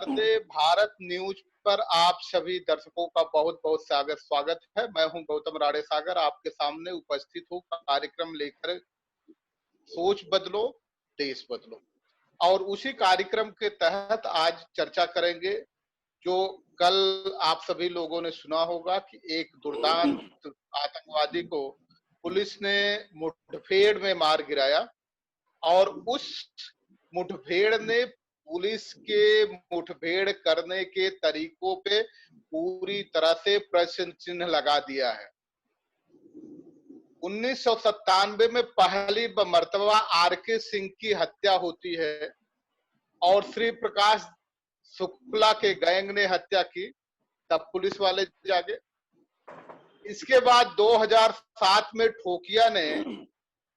Vande Bharat news पर आप सभी दर्शकों का बहुत बहुत स्वागत है। मैं हूं गौतम राड़े सागर, आपके सामने उपस्थित हूं कार्यक्रम लेकर सोच बदलो देश बदलो। और उसी कार्यक्रम के तहत आज चर्चा करेंगे जो कल आप सभी लोगों ने सुना होगा कि एक दुर्दांत आतंकवादी को पुलिस ने मुठभेड़ में मार गिराया और उस मुठभेड़ ने पुलिस के मुठभेड़ करने के तरीकों पे पूरी तरह से प्रश्न चिन्ह लगा दिया है। 1997 में पहली मर्तबा आर.के. सिंह की हत्या होती है और श्री प्रकाश शुक्ला के गैंग ने हत्या की, तब पुलिस वाले जागे। इसके बाद 2007 में ठोकिया ने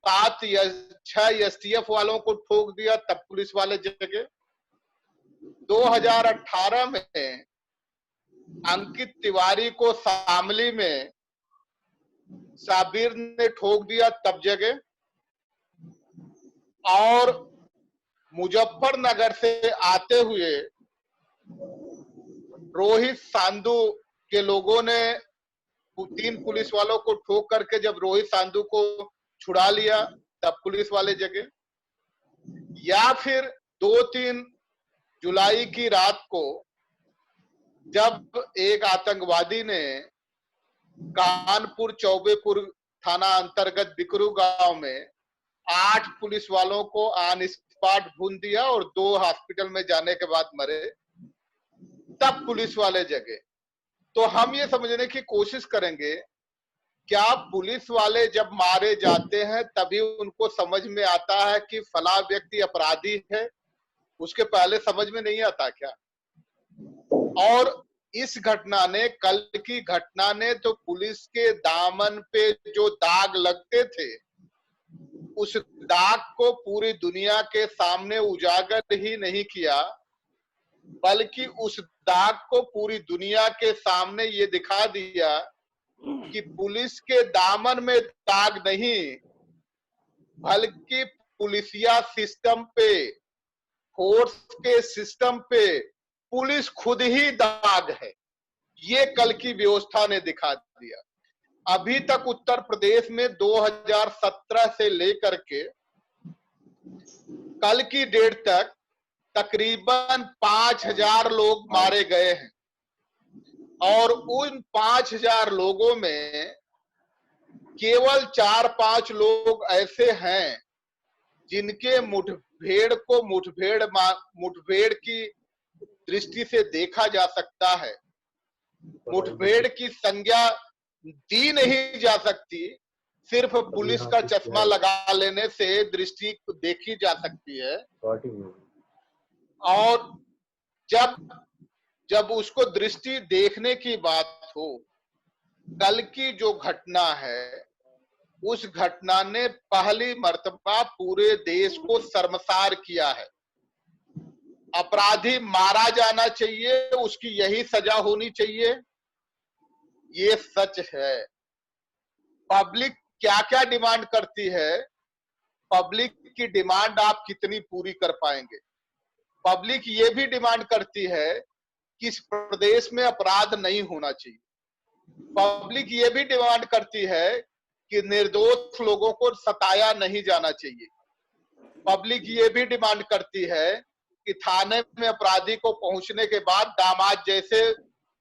6 एसटीएफ वालों को ठोक दिया, तब पुलिस वाले जगे। 2018 में अंकित तिवारी को शामली में साबिर ने ठोक दिया, तब जगे। और मुजफ्फरनगर से आते हुए रोहित सांधू के लोगों ने 3 पुलिस वालों को ठोक करके जब रोहित सांधू को छुड़ा लिया, तब पुलिस वाले जगे। या फिर 2-3 जुलाई की रात को जब एक आतंकवादी ने कानपुर चौबेपुर थाना अंतर्गत बिकरू गांव में 8 पुलिस वालों को ऑन स्पॉट भून दिया और 2 हॉस्पिटल में जाने के बाद मरे, तब पुलिस वाले जगे। तो हम ये समझने की कोशिश करेंगे, क्या पुलिस वाले जब मारे जाते हैं तभी उनको समझ में आता है कि फला व्यक्ति अपराधी है? उसके पहले समझ में नहीं आता क्या? और इस घटना ने, कल की घटना ने तो पुलिस के दामन पे जो दाग लगते थे, उस दाग को पूरी दुनिया के सामने उजागर ही नहीं किया, बल्कि उस दाग को पूरी दुनिया के सामने ये दिखा दिया कि पुलिस के दामन में दाग नहीं, बल्कि पुलिसिया सिस्टम पे, फोर्स के सिस्टम पे पुलिस खुद ही दाग है। ये कल की व्यवस्था ने दिखा दिया। अभी तक उत्तर प्रदेश में 2017 से लेकर के कल की डेट तक तकरीबन 5000 लोग मारे गए हैं और उन 5000 लोगों में केवल 4-5 लोग ऐसे हैं जिनके मुठभेड़ को मुठभेड़ की दृष्टि से देखा जा सकता है। मुठभेड़ की संज्ञा दी नहीं जा सकती, सिर्फ पुलिस का चश्मा लगा लेने से दृष्टि देखी जा सकती है। और जब उसको दृष्टि देखने की बात हो, कल की जो घटना है, उस घटना ने पहली मर्तबा पूरे देश को शर्मसार किया है। अपराधी मारा जाना चाहिए, उसकी यही सजा होनी चाहिए, ये सच है। पब्लिक क्या क्या डिमांड करती है, पब्लिक की डिमांड आप कितनी पूरी कर पाएंगे? पब्लिक ये भी डिमांड करती है कि इस प्रदेश में अपराध नहीं होना चाहिए। पब्लिक ये भी डिमांड करती है कि निर्दोष लोगों को सताया नहीं जाना चाहिए। पब्लिक ये भी डिमांड करती है कि थाने में अपराधी को पहुंचने के बाद दामाद जैसे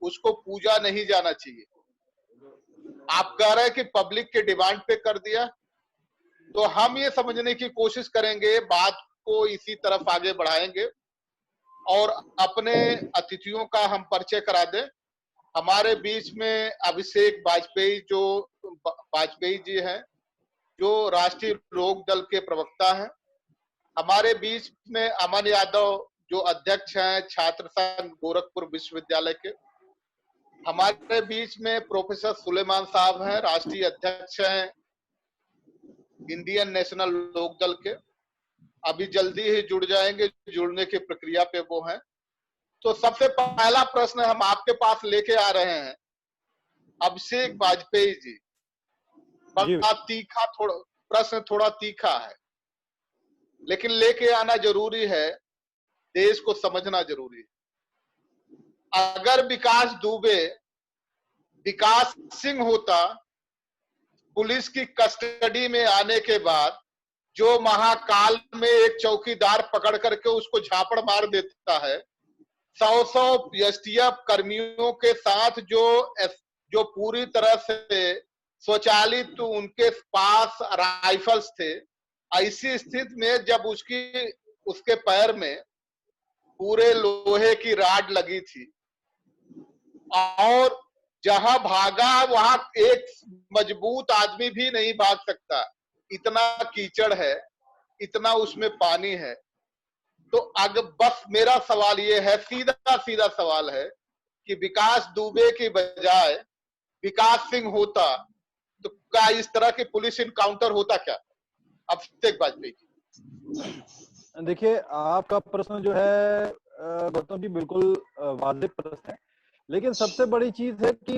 उसको पूजा नहीं जाना चाहिए। आप कह रहे हैं कि पब्लिक के डिमांड पे कर दिया, तो हम ये समझने की कोशिश करेंगे, बात को इसी तरफ आगे बढ़ाएंगे और अपने अतिथियों का हम परिचय करा दें। हमारे बीच में अभिषेक वाजपेयी जी हैं, जो राष्ट्रीय लोक दल के प्रवक्ता हैं। हमारे बीच में अमन यादव, जो अध्यक्ष हैं छात्र संघ गोरखपुर विश्वविद्यालय के। हमारे बीच में प्रोफेसर सुलेमान साहब हैं, राष्ट्रीय अध्यक्ष हैं इंडियन नेशनल लोक दल के, अभी जल्दी ही जुड़ जाएंगे, जुड़ने की प्रक्रिया पे वो हैं। तो सबसे पहला प्रश्न हम आपके पास लेके आ रहे हैं, अभिषेक वाजपेयी जी। बड़ा तीखा, प्रश्न थोड़ा तीखा है, लेकिन लेके आना जरूरी है, देश को समझना जरूरी है। अगर विकास सिंह होता, पुलिस की कस्टडी में आने के बाद जो महाकाल में एक चौकीदार पकड़ करके उसको झापड़ मार देता है, 100 एसटीएफ कर्मियों के साथ जो पूरी तरह से स्वचालित तो उनके पास राइफल्स थे, ऐसी स्थिति में जब उसके पैर में पूरे लोहे की राड लगी थी और जहां भागा वहां एक मजबूत आदमी भी नहीं भाग सकता, इतना कीचड़ है, इतना उसमें पानी है। तो अगर बस मेरा सवाल ये है, सीधा सीधा सवाल है कि विकास दुबे की बजाय विकास सिंह होता तो क्या इस तरह की पुलिस इनकाउंटर होता क्या? अभिषेक वाजपेयी जी। देखिए, आपका प्रश्न जो है गौतम जी बिल्कुल वाजिब प्रश्न है, लेकिन सबसे बड़ी चीज है कि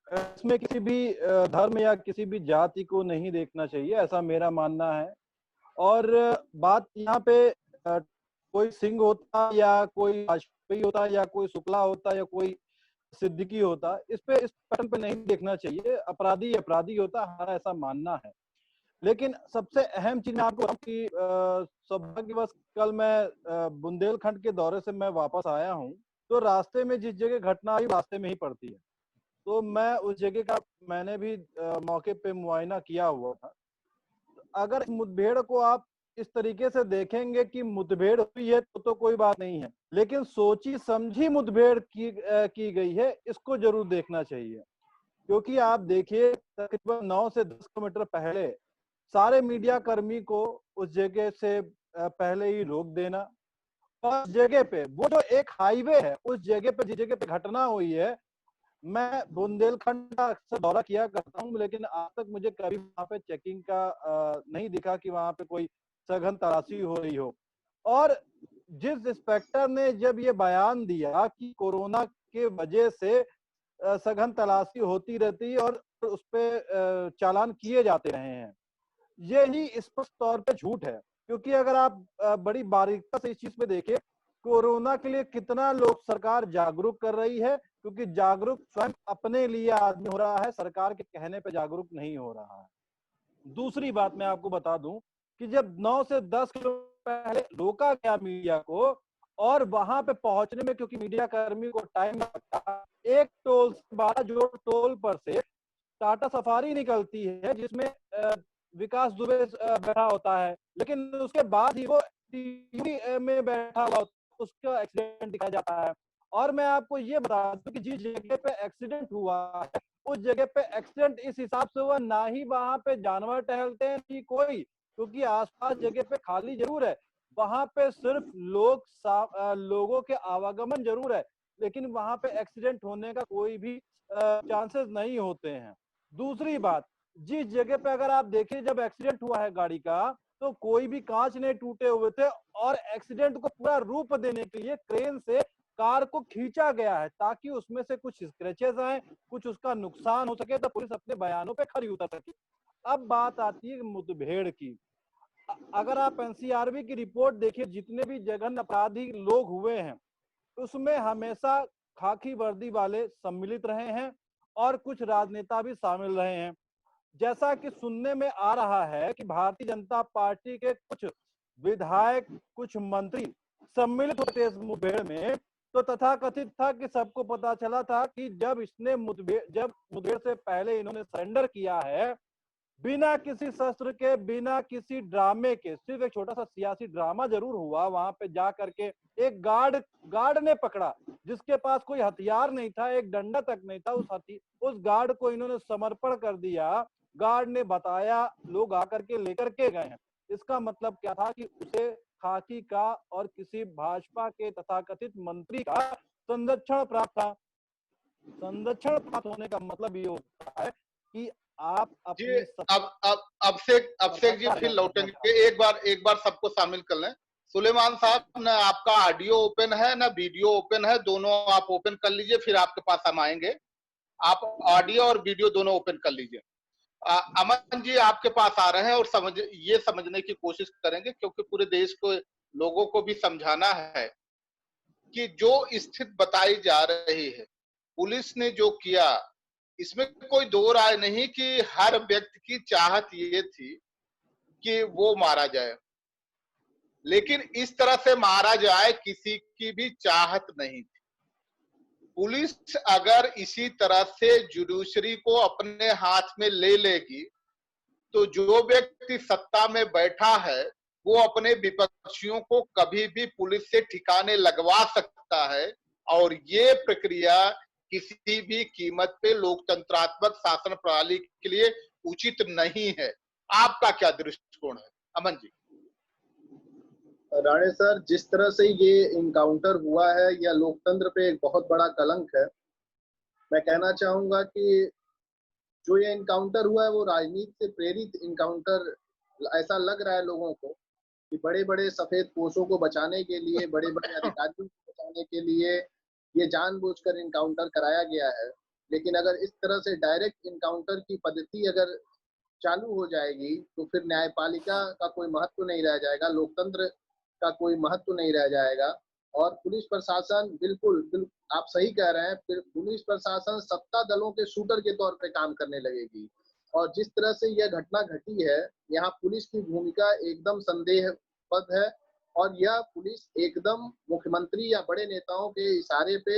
इसमें किसी भी धर्म या किसी भी जाति को नहीं देखना चाहिए, ऐसा मेरा मानना है। और बात यहाँ पे कोई सिंह होता या कोई वाजपेयी होता या कोई शुक्ला होता या कोई सिद्दीकी होता, इस पैटर्न पे नहीं देखना चाहिए। अपराधी अपराधी होता, हमारा ऐसा मानना है। लेकिन सबसे अहम चीज मैं आपको बताऊं कि सौभाग्यवश कल मैं बुंदेलखंड के दौरे से मैं वापस आया हूँ, तो रास्ते में जिस जगह घटना आई रास्ते में ही पड़ती है, तो मैं उस जगह का मैंने भी मौके पे मुआयना किया हुआ था। अगर मुठभेड़ को आप इस तरीके से देखेंगे कि मुठभेड़ हुई है तो कोई बात नहीं है, लेकिन सोची समझी मुठभेड़ की गई है, इसको जरूर देखना चाहिए। क्योंकि आप देखिए, तकरीबन 9 से 10 किलोमीटर पहले सारे मीडिया कर्मी को उस जगह से पहले ही रोक देना, और जगह पे वो जो एक हाईवे है, उस जगह पे जिस जगह पे घटना हुई है, मैं बुंदेलखंड का अक्सर दौरा किया करता हूँ, लेकिन आज तक मुझे कभी वहां पे चेकिंग का नहीं दिखा कि वहां पे कोई सघन तलाशी हो रही हो। और जिस इंस्पेक्टर ने जब ये बयान दिया कि कोरोना के वजह से सघन तलाशी होती रहती है और उस पे चालान किए जाते रहे हैं, यही स्पष्ट तौर पे झूठ है। क्योंकि अगर आप बड़ी बारीकता से इस चीज पे देखें, कोरोना के लिए कितना लोग सरकार जागरूक कर रही है, क्योंकि जागरूक स्वयं अपने लिए आदमी हो रहा है, सरकार के कहने पे जागरूक नहीं हो रहा है। दूसरी बात मैं आपको बता दूं कि जब 9 से 10 किलो पहले रोका गया मीडिया को, और वहां पे पहुंचने में क्योंकि मीडिया कर्मी को टाइम लगता, एक टोल से 12 जो टोल पर से टाटा सफारी निकलती है जिसमें विकास दुबे बैठा होता है, लेकिन उसके बाद ही वो टीवी में बैठा हुआ उसका एक्सीडेंट दिखाया जाता है। और मैं आपको ये बता दूं कि जिस जगह पे एक्सीडेंट हुआ है, उस जगह पे एक्सीडेंट इस हिसाब से हुआ, ना ही वहां पे जानवर टहलते हैं कि कोई, क्योंकि आसपास जगह पे खाली जरूर है, वहां पे सिर्फ लोगों के आवागमन जरूर है, लेकिन वहां पे एक्सीडेंट होने का कोई भी चांसेस नहीं होते हैं। दूसरी बात, जिस जगह पे अगर आप देखिए जब एक्सीडेंट हुआ है गाड़ी का, तो कोई भी कांच नहीं टूटे हुए थे, और एक्सीडेंट को पूरा रूप देने के लिए क्रेन से कार को खींचा गया है ताकि उसमें से कुछ स्क्रैचेस आए, कुछ उसका नुकसान हो सके, तो पुलिस अपने बयानों पे खरी उतर सके। अब बात आती है मुठभेड़ की। अगर आप एनसीआरबी की रिपोर्ट देखिए, जितने भी जघन्य अपराधी लोग हुए हैं, उसमें हमेशा खाकी वर्दी वाले सम्मिलित रहे हैं और कुछ राजनेता भी शामिल रहे हैं। जैसा कि सुनने में आ रहा है कि भारतीय जनता पार्टी के कुछ विधायक, कुछ मंत्री सम्मिलित होते इस मुठभेड़ में, तो तथाकथित था कि सबको पता चला था कि जब मुठभेड़ से पहले इन्होंने सरेंडर किया है, बिना किसी शस्त्र के, बिना किसी ड्रामे के, सिर्फ एक छोटा सा सियासी ड्रामा जरूर हुआ, वहां पे जा करके एक गार्ड ने पकड़ा जिसके पास कोई हथियार नहीं था, एक डंडा तक नहीं था, उस गार्ड को इन्होंने समर्पण कर दिया। गार्ड ने बताया, लोग आकर के लेकर के गए हैं। इसका मतलब क्या था कि उसे खाकी का और किसी भाजपा के तथाकथित मंत्री का संरक्षण प्राप्त था। संरक्षण प्राप्त होने का मतलब ये होता है कि आप जी। अपनी अब अभिषेक जी फिर लौटेंगे, एक बार सबको शामिल कर लें। सुलेमान साहब, ना आपका ऑडियो ओपन है ना वीडियो ओपन है, दोनों आप ओपन कर लीजिए, फिर आपके पास हम आएंगे। आप ऑडियो और वीडियो दोनों ओपन कर लीजिए। अमन जी आपके पास आ रहे हैं और समझने की कोशिश करेंगे, क्योंकि पूरे देश को लोगों को भी समझाना है कि जो स्थिति बताई जा रही है, पुलिस ने जो किया, इसमें कोई दो राय नहीं कि हर व्यक्ति की चाहत ये थी कि वो मारा जाए, लेकिन इस तरह से मारा जाए किसी की भी चाहत नहीं थी। पुलिस अगर इसी तरह से जुडिशरी को अपने हाथ में ले लेगी तो जो व्यक्ति सत्ता में बैठा है वो अपने विपक्षियों को कभी भी पुलिस से ठिकाने लगवा सकता है, और ये प्रक्रिया किसी भी कीमत पे लोकतंत्रात्मक शासन प्रणाली के लिए उचित नहीं है। आपका क्या दृष्टिकोण है अमन जी? राणे सर, जिस तरह से ये इनकाउंटर हुआ है यह लोकतंत्र पे एक बहुत बड़ा कलंक है। मैं कहना चाहूंगा कि जो ये इनकाउंटर हुआ है वो राजनीति से प्रेरित इनकाउंटर ऐसा लग रहा है लोगों को कि बड़े बड़े सफेद पोशों को बचाने के लिए, बड़े बड़े अधिकारियों को बचाने के लिए ये जानबूझकर इनकाउंटर कराया गया है। लेकिन अगर इस तरह से डायरेक्ट इनकाउंटर की पद्धति अगर चालू हो जाएगी तो फिर न्यायपालिका का कोई महत्व नहीं रह जाएगा, लोकतंत्र का कोई महत्व नहीं रह जाएगा। और पुलिस प्रशासन बिल्कुल आप सही कह रहे हैं, फिर पुलिस प्रशासन सत्ता दलों के शूटर के तौर पे काम करने लगेगी। और जिस तरह से यह घटना घटी है, यहाँ पुलिस की भूमिका एकदम संदेहपद है और यह पुलिस एकदम मुख्यमंत्री या बड़े नेताओं के इशारे पे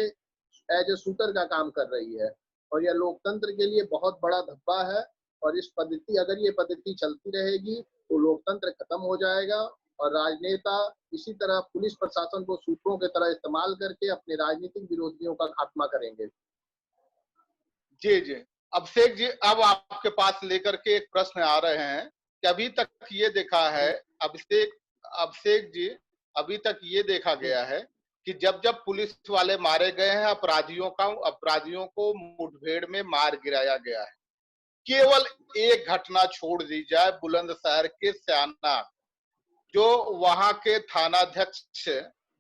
एज ए शूटर का काम कर रही है। और यह लोकतंत्र के लिए बहुत बड़ा धब्बा है। और इस पद्धति, अगर ये पद्धति चलती रहेगी तो लोकतंत्र खत्म हो जाएगा और राजनेता इसी तरह पुलिस प्रशासन को सूत्रों की तरह इस्तेमाल करके अपने राजनीतिक विरोधियों का खात्मा करेंगे। जी जी, अभिषेक जी, अब आपके पास लेकर के एक प्रश्न आ रहे हैं कि अभी तक ये देखा है, अभिषेक जी, अभी तक ये देखा गया है कि जब जब पुलिस वाले मारे गए हैं, अपराधियों को मुठभेड़ में मार गिराया गया है। केवल एक घटना छोड़ दी जाए, बुलंदशहर के स्याना, जो वहां के थानाध्यक्ष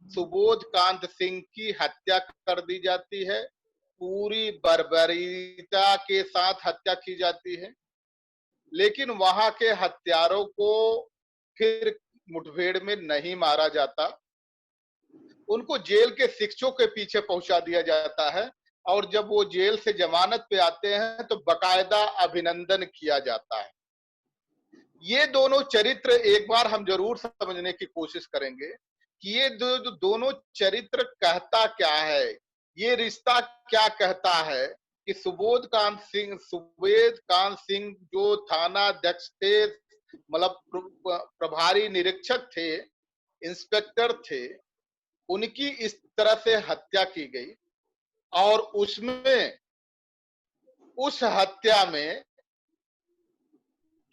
सुबोध कांत सिंह की हत्या कर दी जाती है, पूरी बर्बरीता के साथ हत्या की जाती है, लेकिन वहां के हत्यारों को फिर मुठभेड़ में नहीं मारा जाता, उनको जेल के शिक्षों के पीछे पहुंचा दिया जाता है, और जब वो जेल से जमानत पे आते हैं तो बकायदा अभिनंदन किया जाता है। ये दोनों चरित्र एक बार हम जरूर समझने की कोशिश करेंगे कि ये दोनों चरित्र कहता क्या है, ये रिश्ता क्या कहता है कि सुबोध कांत सिंह जो थाना अध्यक्ष थे, मतलब प्रभारी निरीक्षक थे, इंस्पेक्टर थे, उनकी इस तरह से हत्या की गई और उस हत्या में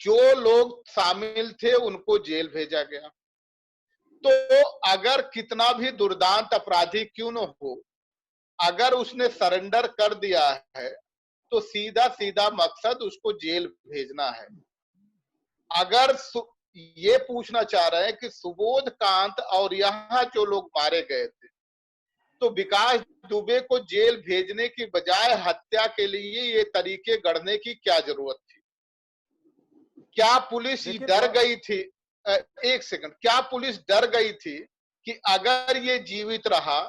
जो लोग शामिल थे उनको जेल भेजा गया। तो अगर कितना भी दुर्दांत अपराधी क्यों न हो, अगर उसने सरेंडर कर दिया है तो सीधा सीधा मकसद उसको जेल भेजना है। अगर ये पूछना चाह रहे हैं कि सुबोध कांत और यहाँ जो लोग मारे गए थे, तो विकास दुबे को जेल भेजने की बजाय हत्या के लिए ये तरीके गढ़ने की क्या जरूरत थी? क्या पुलिस डर गई थी? एक सेकंड, क्या पुलिस डर गई थी कि अगर ये जीवित रहा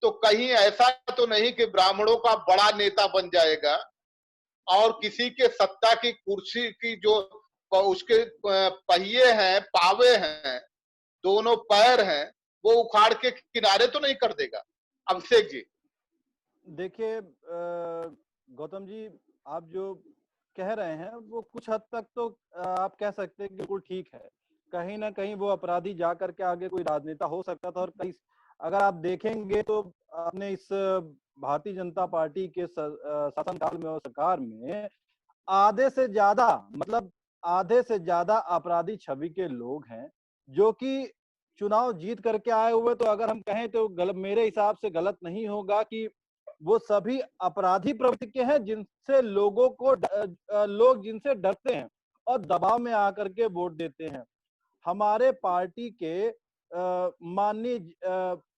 तो कहीं ऐसा तो नहीं कि ब्राह्मणों का बड़ा नेता बन जाएगा और किसी के सत्ता की कुर्सी की जो उसके पहिए हैं, पावे हैं, दोनों पैर हैं, वो उखाड़ के किनारे तो नहीं कर देगा? अभिषेक जी, देखिए गौतम जी, आप जो कह रहे हैं वो कुछ हद तक तो आप कह सकते हैं कि बिल्कुल ठीक है। कहीं ना कहीं वो अपराधी जा करके आगे कोई राजनेता हो सकता था। और कई, अगर आप देखेंगे तो आपने इस भारतीय जनता पार्टी के शासनकाल में और सरकार में आधे से ज्यादा अपराधी छवि के लोग हैं जो कि चुनाव जीत करके आए हुए। तो अगर हम कहें तो गलत, मेरे हिसाब से गलत नहीं होगा कि वो सभी अपराधी प्रवृत्ति के हैं जिनसे लोग जिनसे डरते हैं और दबाव में आकर के वोट देते हैं। हमारे पार्टी के माननीय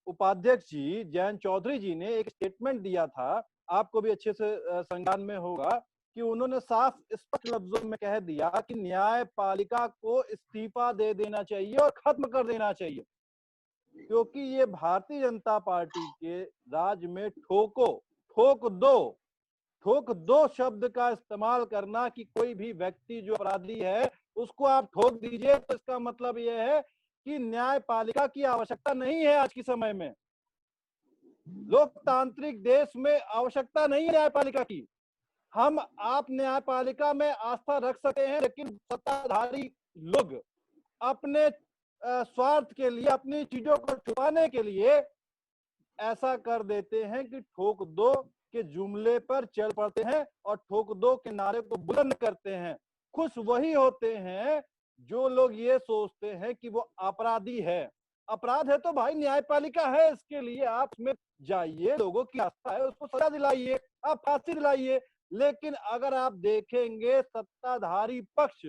उपाध्यक्ष जी जयंत चौधरी जी ने एक स्टेटमेंट दिया था, आपको भी अच्छे से संज्ञान में होगा, कि उन्होंने साफ स्पष्ट लफ्जों में कह दिया कि न्यायपालिका को इस्तीफा दे देना चाहिए और खत्म कर देना चाहिए। क्योंकि ये भारतीय जनता पार्टी के राज में ठोक दो शब्द का इस्तेमाल करना कि कोई भी व्यक्ति जो अपराधी है उसको आप ठोक दीजिए, तो इसका मतलब यह है कि न्यायपालिका की आवश्यकता नहीं है। आज के समय में लोकतांत्रिक देश में आवश्यकता नहीं है न्यायपालिका की। हम आप न्यायपालिका में आस्था रख सकते हैं, लेकिन सत्ताधारी लोग अपने स्वार्थ के लिए, अपनी चीजों को छुपाने के लिए ऐसा कर देते हैं कि ठोक दो के जुमले पर चल पड़ते हैं और ठोक दो के नारे को बुलंद करते हैं। खुश वही होते हैं जो लोग ये सोचते हैं कि वो अपराधी है। अपराध है तो भाई न्यायपालिका है, इसके लिए आप में जाइए, लोगों की आस्था है, उसको सजा दिलाइए, आप फांसी दिलाइए। लेकिन अगर आप देखेंगे सत्ताधारी पक्ष,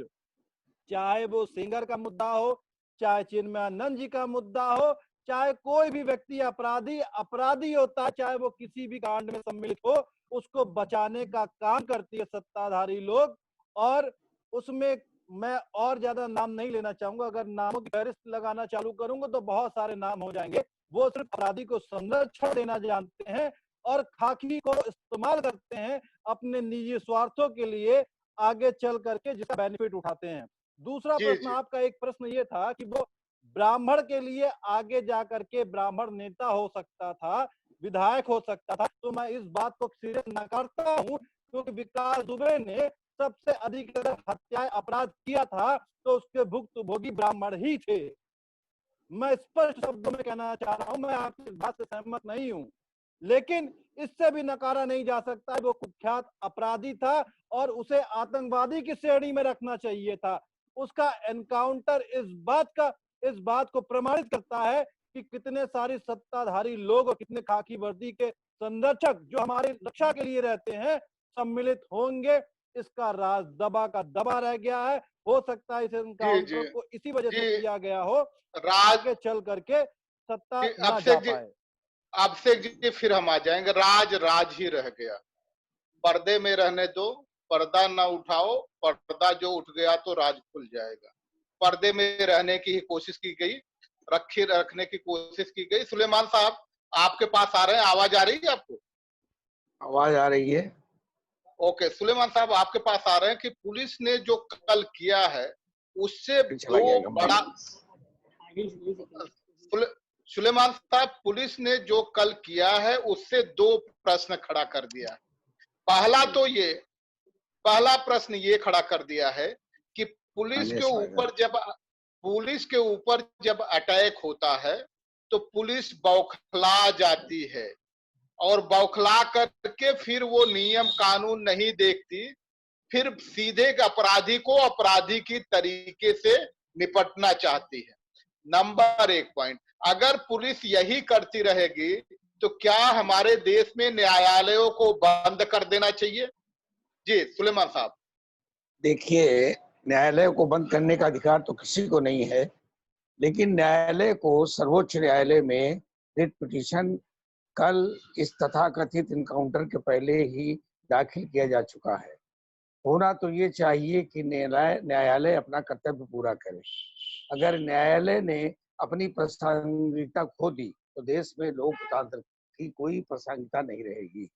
चाहे वो सिंगर का मुद्दा हो, चाहे चिन्मयानंद जी का मुद्दा हो, चाहे कोई भी व्यक्ति अपराधी होता है, चाहे वो किसी भी कांड में सम्मिलित हो, उसको बचाने का काम करती है सत्ताधारी लोग। और उसमें मैं और ज्यादा नाम नहीं लेना चाहूंगा, अगर नामों की फहरिस्त लगाना चालू करूंगा तो बहुत सारे नाम हो जाएंगे। वो सिर्फ अपराधी को संरक्षण देना जानते हैं और खाकी को इस्तेमाल करते हैं अपने निजी स्वार्थों के लिए, आगे चल करके जिसका बेनिफिट उठाते हैं। दूसरा जी प्रश्न जी आपका, एक प्रश्न ये था कि वो ब्राह्मण के लिए आगे जाकर के ब्राह्मण नेता हो सकता था, विधायक हो सकता था, तो मैं इस बात को सीरियस नकारता हूं, क्योंकि विकास दुबे ने सबसे अधिक अगर हत्याएं अपराध किया था तो उसके भुक्तभोगी ब्राह्मण ही थे। मैं स्पष्ट शब्दों में कहना चाह रहा हूं, मैं आपकी बात से सहमत नहीं हूं, लेकिन इससे भी नकारा नहीं जा सकता वो कुख्यात अपराधी था और उसे आतंकवादी की श्रेणी में रखना चाहिए था। उसका एनकाउंटर इस बात को प्रमाणित करता है कि कितने सारे सत्ताधारी लोग और कितने खाकी वर्दी के संरक्षक जो हमारी रक्षा के लिए रहते हैं सम्मिलित होंगे। इसका राज दबा का दबा रह गया है। हो सकता है इस जी जी एनकाउंटर को इसी वजह जी से किया गया हो, राज आगे चल करके सत्ता जी, ना जा अभिषेक जी, पाए। अभिषेक जी फिर हम आ जाएंगे। राज राज ही रह गया, पर्दे में रहने दो, पर्दा ना उठाओ, पर्दा जो उठ गया तो राज खुल जाएगा। पर्दे में रहने की ही कोशिश की गई, रखने की कोशिश की गई। सुलेमान साहब आपके पास आ रहे हैं, आवाज आ रही है आपको? आवाज आ रही है। ओके, सुलेमान साहब आपके पास आ रहे हैं कि पुलिस ने जो कल किया है उससे चला दो गया बड़ा सुलेमान साहब, पुलिस ने जो कल किया है उससे दो प्रश्न खड़ा कर दिया है। पहला प्रश्न ये खड़ा कर दिया है कि पुलिस के ऊपर जब अटैक होता है तो पुलिस बौखला जाती है और बौखला करके फिर वो नियम कानून नहीं देखती, फिर सीधे अपराधी को अपराधी की तरीके से निपटना चाहती है। नंबर एक पॉइंट, अगर पुलिस यही करती रहेगी तो क्या हमारे देश में न्यायालयों को बंद कर देना चाहिए? जी सुलेमान साहब। देखिए, न्यायालय को बंद करने का अधिकार तो किसी को नहीं है, लेकिन न्यायालय को सर्वोच्च न्यायालय में रिट पिटीशन कल इस तथाकथित इनकाउंटर के पहले ही दाखिल किया जा चुका है। होना तो ये चाहिए कि न्यायालय अपना कर्तव्य पूरा करे। अगर न्यायालय ने अपनी प्रासंगिकता खो दी तो देश में लोकतंत्र की कोई प्रासंगिकता नहीं रहेगी।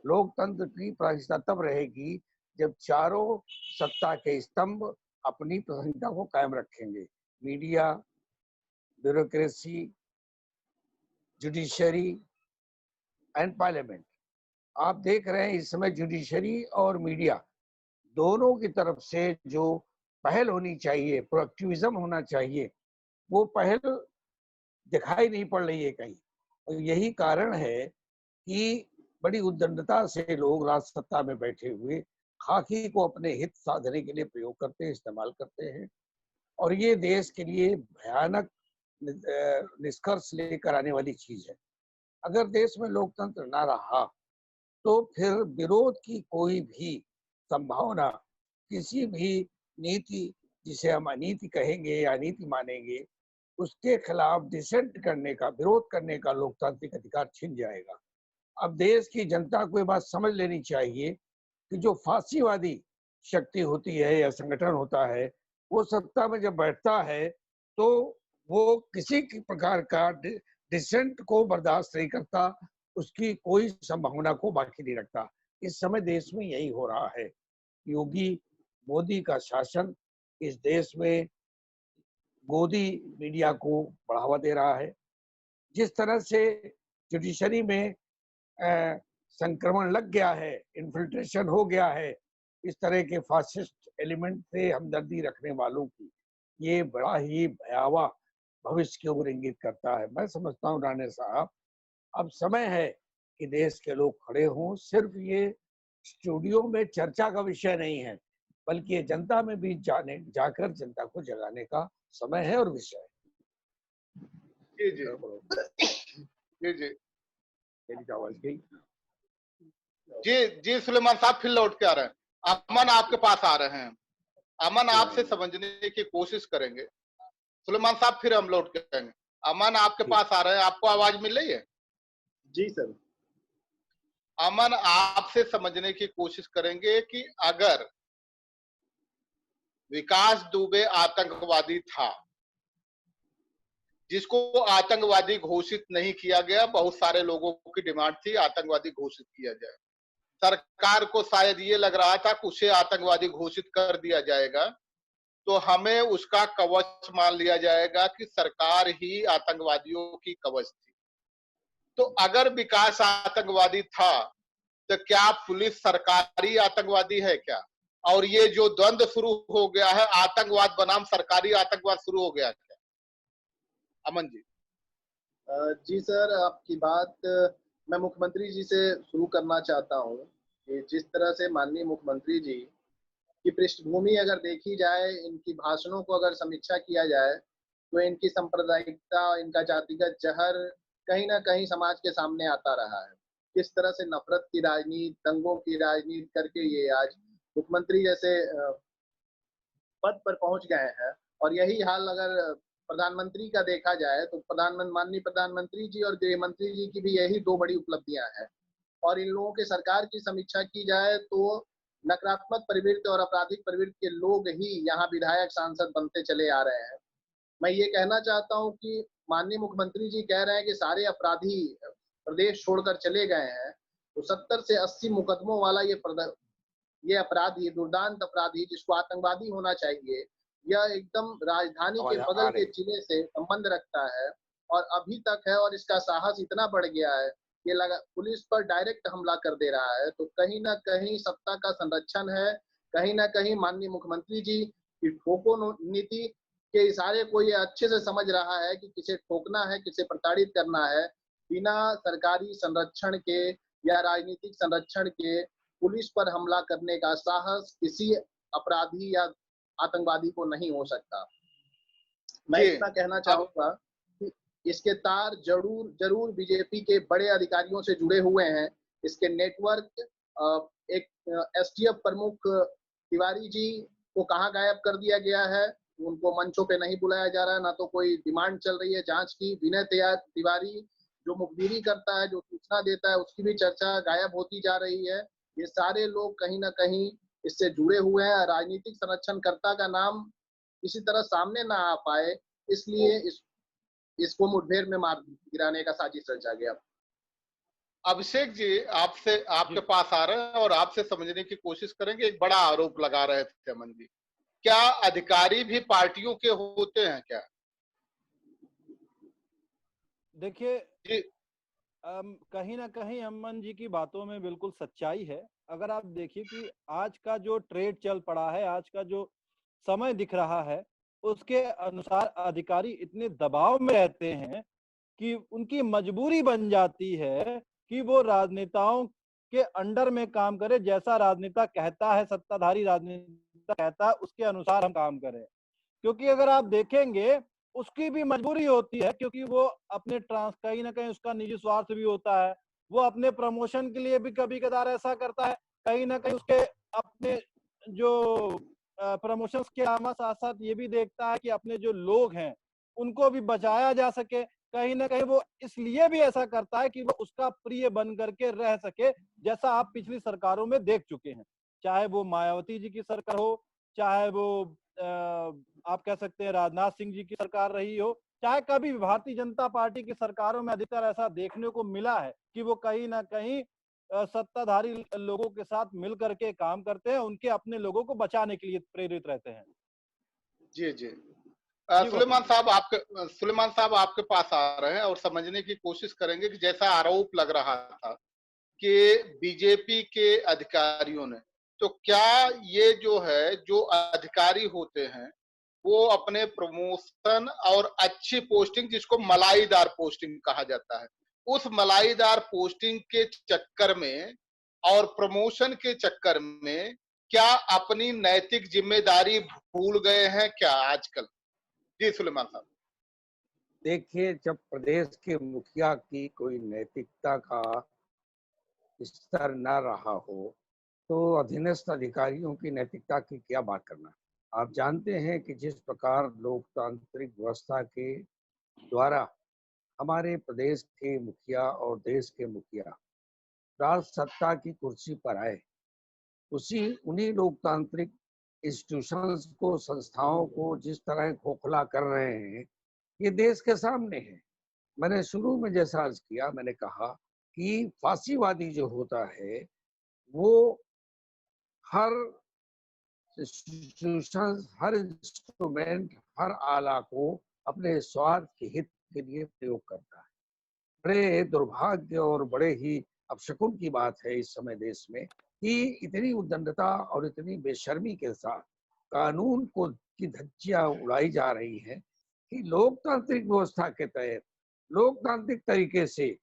लोकतंत्र की प्रासंगिकता तब रहेगी जब चारों सत्ता के स्तंभ अपनी प्रासंगिकता को कायम रखेंगे। Media, bureaucracy, judiciary and parliament. आप देख रहे हैं इस समय जुडिशरी और मीडिया दोनों की तरफ से जो पहल होनी चाहिए, प्रोएक्टिविज्म होना चाहिए, वो पहल दिखाई नहीं पड़ रही है कहीं। और यही कारण है कि बड़ी उद्दंडता से लोग राज सत्ता में बैठे हुए खाकी को अपने हित साधने के लिए प्रयोग करते हैं, इस्तेमाल करते हैं, और ये देश के लिए भयानक निष्कर्ष लेकर आने वाली चीज है। अगर देश में लोकतंत्र ना रहा तो फिर विरोध की कोई भी संभावना, किसी भी नीति, जिसे हम अनीति कहेंगे या नीति मानेंगे, उसके खिलाफ डिसेंट करने का, विरोध करने का लोकतांत्रिक अधिकार छिन जाएगा। अब देश की जनता को ये बात समझ लेनी चाहिए कि जो फांसीवादी शक्ति होती है या संगठन होता है, वो सत्ता में जब बैठता है तो वो किसी प्रकार का डिसेंट को बर्दाश्त नहीं करता, उसकी कोई संभावना को बाकी नहीं रखता। इस समय देश में यही हो रहा है। योगी मोदी का शासन इस देश में गोदी मीडिया को बढ़ावा दे रहा है। जिस तरह से जुडिशरी में संक्रमण लग गया है, इन्फिल्ट्रेशन हो गया है इस तरह के फासिस्ट एलिमेंट से हमदर्दी रखने वालों की, ये बड़ा ही भयावह भविष्य की ओर इंगित करता है। मैं समझता हूँ राणे साहब, अब समय है कि देश के लोग खड़े हों। सिर्फ ये स्टूडियो में चर्चा का विषय नहीं है, बल्कि ये जनता में भी जाकर जनता को जगाने का समय है और विषय है। जी जी जी जी जी जी सुलेमान साहब फिर लौट के आ रहे हैं। अमन आपके पास आ रहे हैं। अमन आपसे समझने की कोशिश करेंगे। सुलेमान साहब फिर हम लौट के आएंगे। अमन आपके पास आ रहे हैं, आपको आवाज मिल रही है? जी सर। अमन आपसे समझने की कोशिश करेंगे कि अगर विकास दुबे आतंकवादी था, जिसको आतंकवादी घोषित नहीं किया गया, बहुत सारे लोगों की डिमांड थी आतंकवादी घोषित किया जाए। सरकार को शायद ये लग रहा था कि उसे आतंकवादी घोषित कर दिया जाएगा तो हमें उसका कवच मान लिया जाएगा कि सरकार ही आतंकवादियों की कवच थी। तो अगर विकास आतंकवादी था तो क्या पुलिस सरकारी आतंकवादी है क्या? और ये जो द्वंद्व शुरू हो गया है, आतंकवाद बनाम सरकारी आतंकवाद शुरू हो गया क्या? अमन जी। जी सर, आपकी बात मैं मुख्यमंत्री जी से शुरू करना चाहता हूँ कि जिस तरह से माननीय मुख्यमंत्री जी की पृष्ठभूमि अगर देखी जाए, इनकी भाषणों को अगर समीक्षा किया जाए, तो इनकी सांप्रदायिकता, इनका जातिगत जहर कहीं ना कहीं समाज के सामने आता रहा है। किस तरह से नफरत की राजनीति, दंगों की राजनीति करके ये आज मुख्यमंत्री जैसे पद पर पहुंच गए हैं। और यही हाल अगर प्रधानमंत्री का देखा जाए तो माननीय प्रधानमंत्री जी और गृह मंत्री जी की भी यही दो बड़ी उपलब्धियां हैं। और इन लोगों के सरकार की समीक्षा की जाए तो नकारात्मक प्रवृत्ति और आपराधिक प्रवृत्ति के लोग ही यहाँ विधायक सांसद बनते चले आ रहे हैं। मैं ये कहना चाहता हूँ कि माननीय मुख्यमंत्री जी कह रहे हैं कि सारे अपराधी प्रदेश छोड़कर चले गए हैं, तो 70 से 80 मुकदमों वाला ये अपराधी, दुर्दांत अपराधी जिसको आतंकवादी होना चाहिए, यह एकदम राजधानी के बगल के जिले से संबंध रखता है और अभी तक है। और इसका साहस इतना बढ़ गया है कि पुलिस पर डायरेक्ट हमला कर दे रहा है। तो कहीं ना कहीं सत्ता का संरक्षण है, कहीं ना कहीं माननीय मुख्यमंत्री जी की ठोको नीति के इशारे को ये अच्छे से समझ रहा है कि किसे ठोकना है, किसे प्रताड़ित करना है। बिना सरकारी संरक्षण के या राजनीतिक संरक्षण के पुलिस पर हमला करने का साहस किसी अपराधी या आतंकवादी को नहीं हो सकता। मैं इतना कहना चाहूंगा कि इसके तार जरूर बीजेपी के बड़े अधिकारियों से जुड़े हुए हैं। इसके नेटवर्क, एक एसटीएफ प्रमुख तिवारी जी को कहाँ गायब कर दिया गया है, उनको मंचों पे नहीं बुलाया जा रहा है, ना तो कोई डिमांड चल रही है जांच की। विनय तिवारी जो मुखबिरी करता है, जो सूचना देता है, उसकी भी चर्चा गायब होती जा रही है। ये सारे लोग कहीं ना कहीं इससे जुड़े हुए हैं। राजनीतिक संरक्षणकर्ता का नाम किसी तरह सामने ना आ पाए, इसलिए इसको मुठभेड़ में मार गिराने का साजिश रचा गया। अभिषेक जी आपसे आपके पास आ रहे हैं और आपसे समझने की कोशिश करेंगे। एक बड़ा आरोप लगा रहे थे अमन जी, क्या अधिकारी भी पार्टियों के होते हैं क्या? देखिए, कहीं ना कहीं अमन जी की बातों में बिल्कुल सच्चाई है। अगर आप देखिए कि आज का जो ट्रेड चल पड़ा है, आज का जो समय दिख रहा है, उसके अनुसार अधिकारी इतने दबाव में रहते हैं कि उनकी मजबूरी बन जाती है कि वो राजनेताओं के अंडर में काम करे। जैसा राजनेता कहता है, सत्ताधारी राजनेता कहता है, उसके अनुसार हम काम करें। क्योंकि अगर आप देखेंगे, उसकी भी मजबूरी होती है, क्योंकि वो अपने कहीं ना कहीं उसका निजी स्वार्थ भी होता है। वो अपने प्रमोशन के लिए भी कभी कदार ऐसा करता है। कहीं ना कहीं उसके अपने जो प्रमोशंस के साथ साथ ये भी देखता है कि अपने जो लोग हैं उनको भी बचाया जा सके। कहीं ना कहीं वो इसलिए भी ऐसा करता है कि वो उसका प्रिय बन करके रह सके, जैसा आप पिछली सरकारों में देख चुके हैं। चाहे वो मायावती जी की सरकार हो, चाहे वो आप कह सकते हैं राजनाथ सिंह जी की सरकार रही हो, चाहे कभी भारतीय जनता पार्टी की सरकारों में अधिकतर ऐसा देखने को मिला है कि वो कहीं ना कहीं सत्ताधारी लोगों के साथ मिल करके काम करते हैं, उनके अपने लोगों को बचाने के लिए प्रेरित रहते हैं। जी जी। जी गौतम जी। सुलेमान साहब आपके पास आ रहे हैं और समझने की कोशिश करेंगे कि जैसा आरोप लग रहा था कि बीजेपी के अधिकारियों ने, तो क्या ये जो है, जो अधिकारी होते हैं वो अपने प्रमोशन और अच्छी पोस्टिंग, जिसको मलाईदार पोस्टिंग कहा जाता है, उस मलाईदार पोस्टिंग के चक्कर में और प्रमोशन के चक्कर में क्या अपनी नैतिक जिम्मेदारी भूल गए हैं क्या आजकल? जी सुलेमान साहब। देखिए, जब प्रदेश के मुखिया की कोई नैतिकता का स्तर न रहा हो, तो अधीनस्थ अधिकारियों की नैतिकता की क्या बात करना। आप जानते हैं कि जिस प्रकार लोकतांत्रिक व्यवस्था के द्वारा हमारे प्रदेश के मुखिया और देश के मुखिया राज सत्ता की कुर्सी पर आए, उन्हीं लोकतांत्रिक इंस्टीट्यूशंस को, संस्थाओं को जिस तरह खोखला कर रहे हैं, ये देश के सामने है। मैंने शुरू में जैसा अर्ज किया, मैंने कहा कि फांसीवादी जो होता है वो हर इंस्टीट्यूशन, हर इंस्ट्रूमेंट, हर आला को अपने स्वार्थ के हित के लिए प्रयोग करता है। बड़े दुर्भाग्य और बड़े ही अपशकुन की बात है इस समय देश में कि इतनी उद्दंडता और इतनी बेशर्मी के साथ कानून को की धज्जियां उड़ाई जा रही हैं कि लोकतांत्रिक व्यवस्था के तहत लोकतांत्रिक तरीके से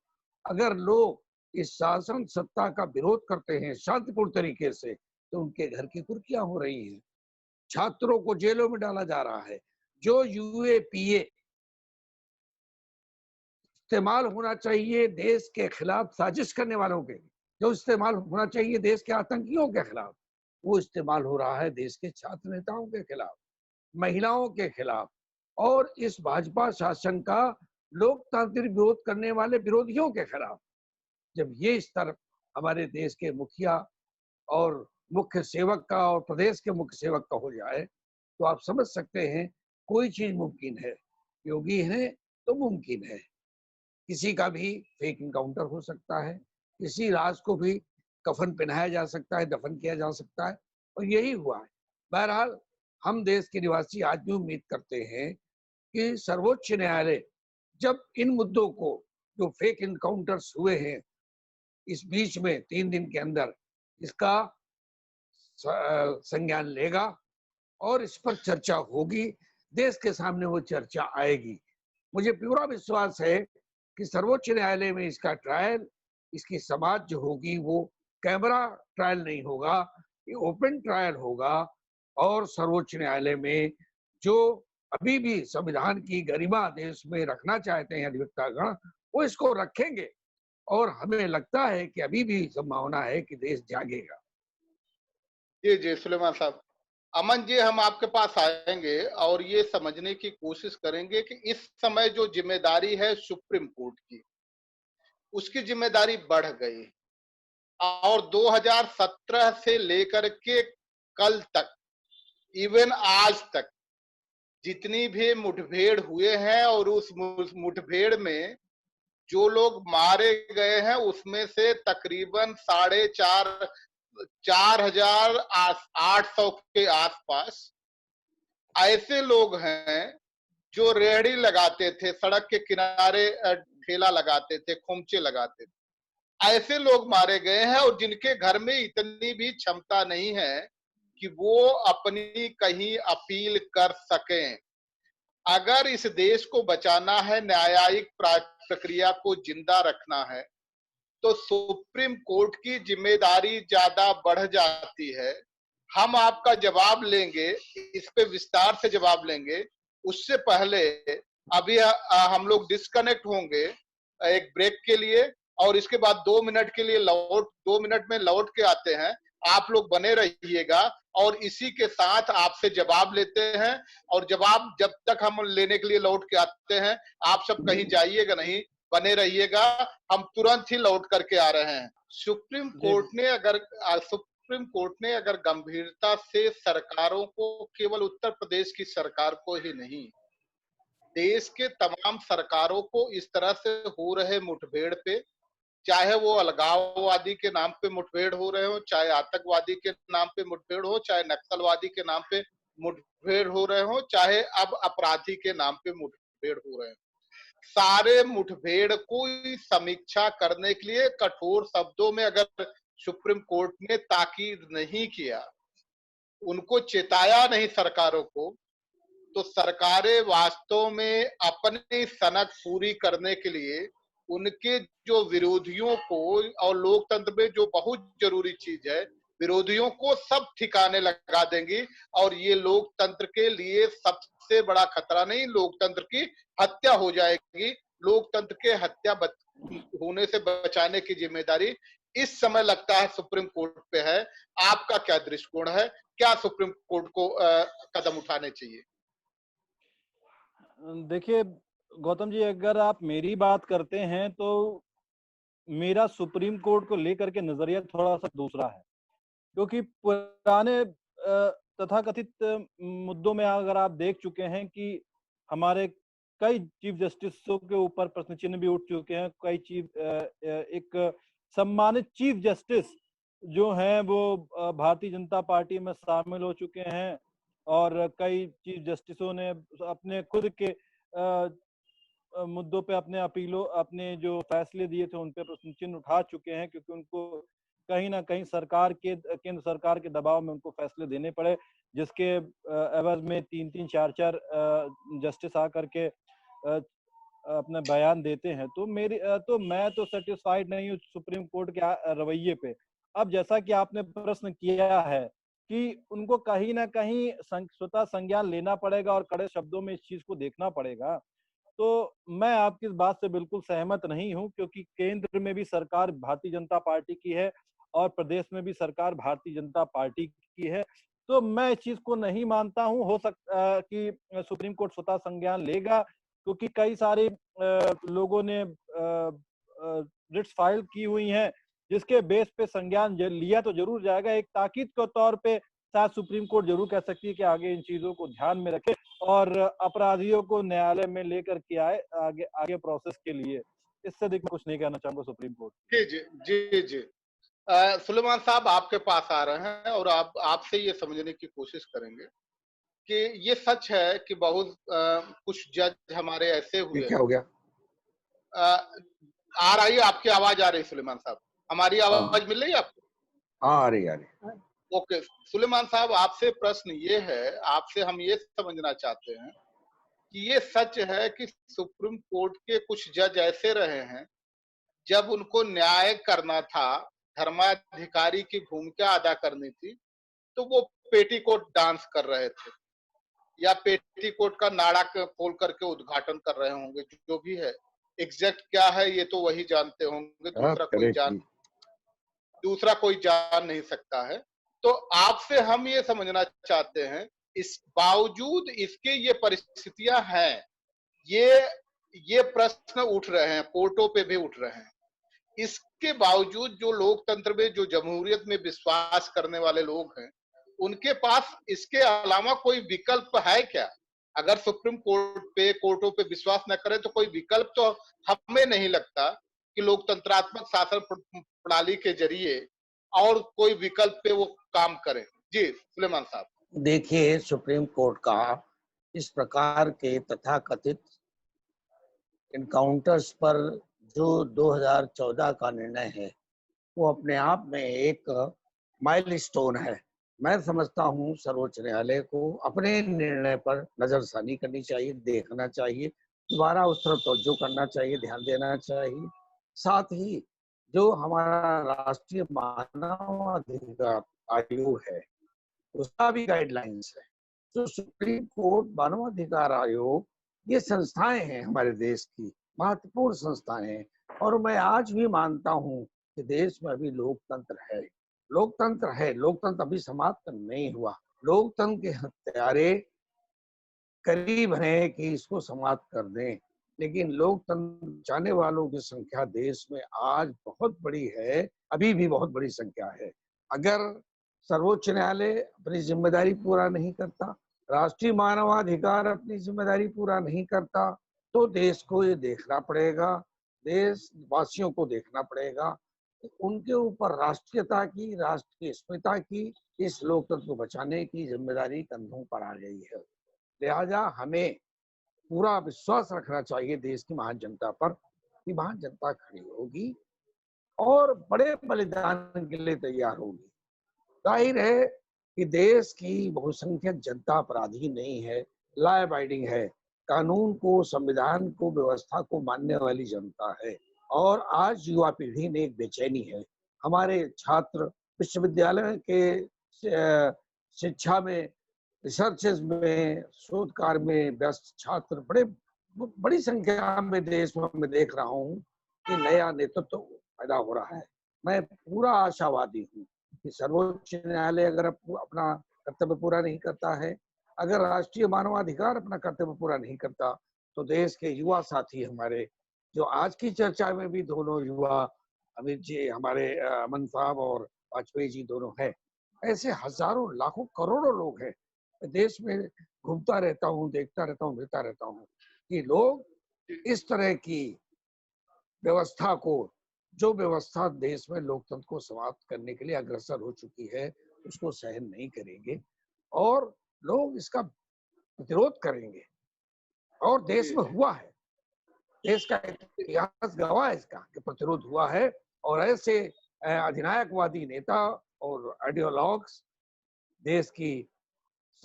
अगर लोग इस शासन सत्ता का विरोध करते हैं शांतिपूर्ण तरीके से, तो उनके घर की कुर्कियां हो रही हैं, छात्रों को जेलों में डाला जा रहा है। जो यूएपीए इस्तेमाल होना चाहिए देश के खिलाफ साजिश करने वालों के, जो इस्तेमाल होना चाहिए देश के आतंकियों के खिलाफ, वो इस्तेमाल हो रहा है देश के छात्र नेताओं के खिलाफ, महिलाओं के खिलाफ और इस भाजपा शासन का लोकतांत्रिक विरोध करने वाले विरोधियों के खिलाफ। जब ये स्तर हमारे देश के मुखिया और मुख्य सेवक का और प्रदेश के मुख्य सेवक का हो जाए, तो आप समझ सकते हैं कोई चीज मुमकिन है। योगी है तो मुमकिन है, किसी का भी फेक इनकाउंटर हो सकता है, किसी लाश को भी कफन पहनाया जा सकता है, दफन किया जा सकता है, और यही हुआ है। बहरहाल हम देश के निवासी आज भी उम्मीद करते हैं कि सर्वोच्च न्यायालय जब इन मुद्दों को, जो फेक इनकाउंटर्स हुए हैं इस बीच में 3 दिन के अंदर, इसका संज्ञान लेगा और इस पर चर्चा होगी, देश के सामने वो चर्चा आएगी। मुझे पूरा विश्वास है कि सर्वोच्च न्यायालय में इसका ट्रायल, इसकी समाप्त जो होगी वो कैमरा ट्रायल नहीं होगा, ये ओपन ट्रायल होगा। और सर्वोच्च न्यायालय में जो अभी भी संविधान की गरिमा देश में रखना चाहते हैं अधिवक्तागण, वो इसको रखेंगे और हमें लगता है कि अभी भी संभावना है कि देश जागेगा। जी जी सुलेमान साहब। अमन जी, हम आपके पास आएंगे और ये समझने की कोशिश करेंगे कि इस समय जो जिम्मेदारी है सुप्रीम कोर्ट की, उसकी जिम्मेदारी बढ़ गई और 2017 से लेकर के कल तक, इवन आज तक जितनी भी मुठभेड़ हुए हैं और उस मुठभेड़ में जो लोग मारे गए हैं उसमें से तकरीबन 4,500 के आसपास ऐसे लोग हैं जो रेहड़ी लगाते थे, सड़क के किनारे ठेला लगाते थे, खोमचे लगाते थे। ऐसे लोग मारे गए हैं और जिनके घर में इतनी भी क्षमता नहीं है कि वो अपनी कहीं अपील कर सकें। अगर इस देश को बचाना है, न्यायिक प्रक्रिया को जिंदा रखना है, तो सुप्रीम कोर्ट की जिम्मेदारी ज्यादा बढ़ जाती है। हम आपका जवाब लेंगे, इस पे विस्तार से जवाब लेंगे। उससे पहले अभी हम लोग डिस्कनेक्ट होंगे एक ब्रेक के लिए और इसके बाद 2 मिनट के लिए 2 मिनट में लौट के आते हैं। आप लोग बने रहिएगा और इसी के साथ आपसे जवाब लेते हैं। और जवाब जब तक हम लेने के लिए लौट के आते हैं, आप सब कहीं जाइएगा नहीं, बने रहिएगा, हम तुरंत ही लौट करके आ रहे हैं। सुप्रीम कोर्ट ने अगर गंभीरता से सरकारों को, केवल उत्तर प्रदेश की सरकार को ही नहीं, देश के तमाम सरकारों को इस तरह से हो रहे मुठभेड़ पे, चाहे वो अलगाववादी के नाम पे मुठभेड़ हो रहे हो, चाहे आतंकवादी के नाम पे मुठभेड़ हो, चाहे नक्सलवादी के नाम पे मुठभेड़ हो रहे हो, चाहे अब अपराधी के नाम पे मुठभेड़ हो रहे हो, सारे मुठभेड़ को समीक्षा करने के लिए कठोर शब्दों में अगर सुप्रीम कोर्ट ने ताकीद नहीं किया, उनको चेताया नहीं सरकारों को, तो सरकारें वास्तव में अपनी सनक पूरी करने के लिए उनके जो विरोधियों को, और लोकतंत्र में जो बहुत जरूरी चीज है, विरोधियों को सब ठिकाने लगा देंगी, और ये लोकतंत्र के लिए सबसे बड़ा खतरा नहीं, लोकतंत्र की हत्या हो जाएगी। लोकतंत्र के हत्या होने से बचाने की जिम्मेदारी इस समय लगता है सुप्रीम कोर्ट पे है। आपका क्या दृष्टिकोण है, क्या सुप्रीम कोर्ट को कदम उठाने चाहिए? देखिए गौतम जी, अगर आप मेरी बात करते हैं तो मेरा सुप्रीम कोर्ट को लेकर के नजरिया थोड़ा सा दूसरा है, क्योंकि पुराने तथाकथित मुद्दों में अगर आप देख चुके हैं कि हमारे कई चीफ जस्टिसों के ऊपर प्रश्न चिन्ह भी उठ चुके हैं। कई एक सम्मानित चीफ जस्टिस जो हैं वो भारतीय जनता पार्टी में शामिल हो चुके हैं, और कई चीफ जस्टिसों ने अपने खुद के मुद्दों पे अपने जो फैसले दिए थे उन पे प्रश्न चिन्ह उठा चुके हैं, क्योंकि उनको कहीं ना कहीं केंद्र सरकार के दबाव में उनको फैसले देने पड़े, जिसके एवज में 3-3, 4-4 जस्टिस आकर के अपना बयान देते हैं। तो मैं तो सेटिस्फाइड नहीं हूँ सुप्रीम कोर्ट के रवैये पे। अब जैसा कि आपने प्रश्न किया है कि उनको कहीं ना कहीं स्वतः संज्ञान लेना पड़ेगा और कड़े शब्दों में इस चीज को देखना पड़ेगा, तो मैं आपकी इस बात से बिल्कुल सहमत नहीं हूं, क्योंकि केंद्र में भी सरकार भारतीय जनता पार्टी की है और प्रदेश में भी सरकार भारतीय जनता पार्टी की है। तो मैं इस चीज को नहीं मानता हूं। हो सकता कि सुप्रीम कोर्ट स्वतः संज्ञान लेगा, क्योंकि कई सारे लोगों ने रिट्स फाइल की हुई हैं, जिसके बेस पे संज्ञान लिया तो जरूर जाएगा। एक ताकीद के तौर पे शायद सुप्रीम कोर्ट जरूर कह सकती है कि आगे इन चीजों को ध्यान में रखे और अपराधियों को न्यायालय में लेकर के आए आगे प्रोसेस के लिए। इससे अधिक कुछ नहीं कहना चाहूंगा सुप्रीम कोर्ट। जी जी जी जी। सुलेमान साहब आपके पास आ रहे हैं और आपसे ये समझने की कोशिश करेंगे कि ये सच है कि बहुत कुछ जज हमारे ऐसे ये हुए क्या हो गया? आ रही है आपकी आवाज? आ रही सुलेमान साहब? हमारी आवाज मिल रही है आपको? हाँ, आ रही। ओके सुलेमान साहब, आपसे प्रश्न ये है, आपसे हम ये समझना चाहते हैं कि ये सच है कि सुप्रीम कोर्ट के कुछ जज ऐसे रहे हैं, जब उनको न्याय करना था, धर्माधिकारी की भूमिका अदा करनी थी, तो वो पेटीकोट डांस कर रहे थे या पेटीकोट का नाड़ा खोल करके उद्घाटन कर रहे होंगे, जो भी है। एग्जैक्ट क्या है ये तो वही जानते होंगे, दूसरा कोई जान नहीं सकता है। तो आपसे हम ये समझना चाहते हैं, इस बावजूद इसके ये परिस्थितियां हैं, ये प्रश्न उठ रहे हैं, कोर्टों पे भी उठ रहे हैं, इसके बावजूद जो लोकतंत्र में, जो जमहूरियत में विश्वास करने वाले लोग हैं, उनके पास इसके अलावा कोई विकल्प है क्या? अगर सुप्रीम कोर्ट पे, कोर्टों पे विश्वास न करें तो कोई विकल्प तो हमें नहीं लगता कि लोकतंत्रात्मक शासन प्रणाली के जरिए और कोई विकल्प पे वो काम करें। जी सुलेमान साहब। देखिए, सुप्रीम कोर्ट का इस प्रकार के तथाकथित इनकाउंटर्स पर जो 2014 का निर्णय है, वो अपने आप में एक माइलस्टोन है। मैं समझता हूँ सर्वोच्च न्यायालय को अपने निर्णय पर नजरसानी करनी चाहिए, देखना चाहिए, दोबारा उस तरफ तवज्जो करना चाहिए, ध्यान देना चाहिए। साथ ही जो हमारा राष्ट्रीय मानवाधिकार आयोग है, उसका भी गाइडलाइंस है। जो सुप्रीम कोर्ट, मानवाधिकार आयोग, ये संस्थाएं हैं हमारे देश की महत्वपूर्ण संस्थाएं हैं, और मैं आज भी मानता हूँ कि देश में अभी लोकतंत्र है। लोकतंत्र अभी समाप्त नहीं हुआ। लोकतंत्र के हत्यारे करीब हैं कि इसको समाप्त कर दें, लेकिन लोकतंत्र चाहने वालों की संख्या देश में आज बहुत बड़ी है, अभी भी बहुत बड़ी संख्या है। अगर सर्वोच्च न्यायालय अपनी जिम्मेदारी पूरा नहीं करता, राष्ट्रीय मानवाधिकार अपनी जिम्मेदारी पूरा नहीं करता तो देश को ये देखना पड़ेगा, देशवासियों को देखना पड़ेगा कि उनके ऊपर राष्ट्रीयता की, राष्ट्र की अस्मिता की, इस लोकतंत्र को बचाने की जिम्मेदारी कंधों पर आ गई है। लिहाजा हमें पूरा विश्वास रखना चाहिए देश की महान जनता पर कि महान जनता खड़ी होगी और बड़े बलिदान के लिए तैयार होगी। जाहिर है कि देश की बहुसंख्यक जनता अपराधी नहीं है, लॉ अबाइडिंग है, कानून को, संविधान को, व्यवस्था को मानने वाली जनता है। और आज युवा पीढ़ी में एक बेचैनी है। हमारे छात्र विश्वविद्यालय के शिक्षा में, रिसर्चेस में, शोध कार्य में व्यस्त छात्र बड़ी संख्या में देश में मैं देख रहा हूँ कि नया नेतृत्व पैदा हो रहा है। मैं पूरा आशावादी हूँ कि सर्वोच्च न्यायालय अगर अपना कर्तव्य पूरा नहीं करता है, अगर राष्ट्रीय मानवाधिकार अपना कर्तव्य पूरा नहीं करता, तो देश के युवा साथी हमारे, जो आज की चर्चा में भी दोनों युवा, अमित जी हमारे, अमन साहब और वाजपेयी जी दोनों हैं, ऐसे हजारों लाखों करोड़ों लोग हैं। देश में घूमता रहता हूँ, देखता रहता हूँ, मिलता रहता हूँ कि लोग इस तरह की व्यवस्था को, जो व्यवस्था देश में लोकतंत्र को समाप्त करने के लिए अग्रसर हो चुकी है, उसको सहन नहीं करेंगे और लोग इसका प्रतिरोध करेंगे। और देश में हुआ है, देश का इतिहास गवाह है इसका कि प्रतिरोध हुआ है और ऐसे अधिनायकवादी नेता और आइडियोलॉग्स देश की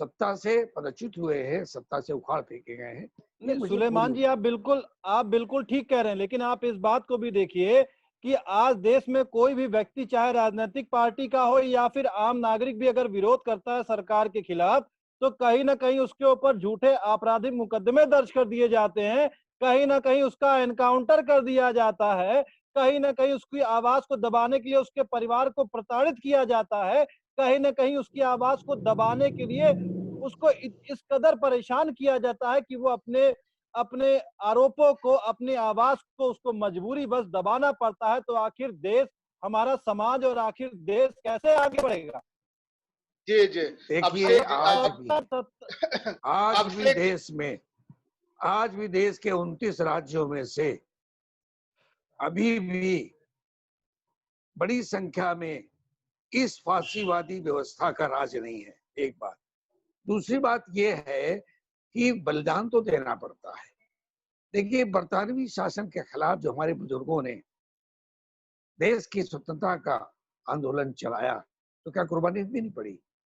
सत्ता से पदच्युत हुए हैं, सत्ता से उखाड़ फेंके गए हैं। नहीं सुलेमान जी, आप बिल्कुल ठीक कह रहे हैं, लेकिन आप इस बात को भी देखिए कि आज देश में कोई भी व्यक्ति, चाहे राजनीतिक पार्टी का हो या फिर आम नागरिक भी, अगर विरोध करता है सरकार के खिलाफ, तो कहीं ना कहीं उसके ऊपर झूठे आपराधिक मुकदमे दर्ज कर दिए जाते हैं, कहीं ना कहीं उसका एनकाउंटर कर दिया जाता है, कहीं ना कहीं उसकी आवाज को दबाने के लिए उसके परिवार को प्रताड़ित किया जाता है, कहीं ना कहीं उसकी आवाज को दबाने के लिए उसको इस कदर परेशान किया जाता है कि वो अपने अपने आरोपों को, अपनी आवाज को, उसको मजबूरी बस दबाना पड़ता है। तो आखिर देश, हमारा समाज और आखिर देश कैसे आगे बढ़ेगा? जी जी, देखिए आज भी देश के 29 राज्यों में से अभी भी बड़ी संख्या में इस फांसीवादी व्यवस्था का राज नहीं है, एक बात। दूसरी बात यह है कि बलिदान तो देना पड़ता है। देखिए, बरतानवी शासन के खिलाफ जो हमारे बुजुर्गों ने देश की स्वतंत्रता का आंदोलन चलाया, तो क्या कुर्बानी देनी पड़ी?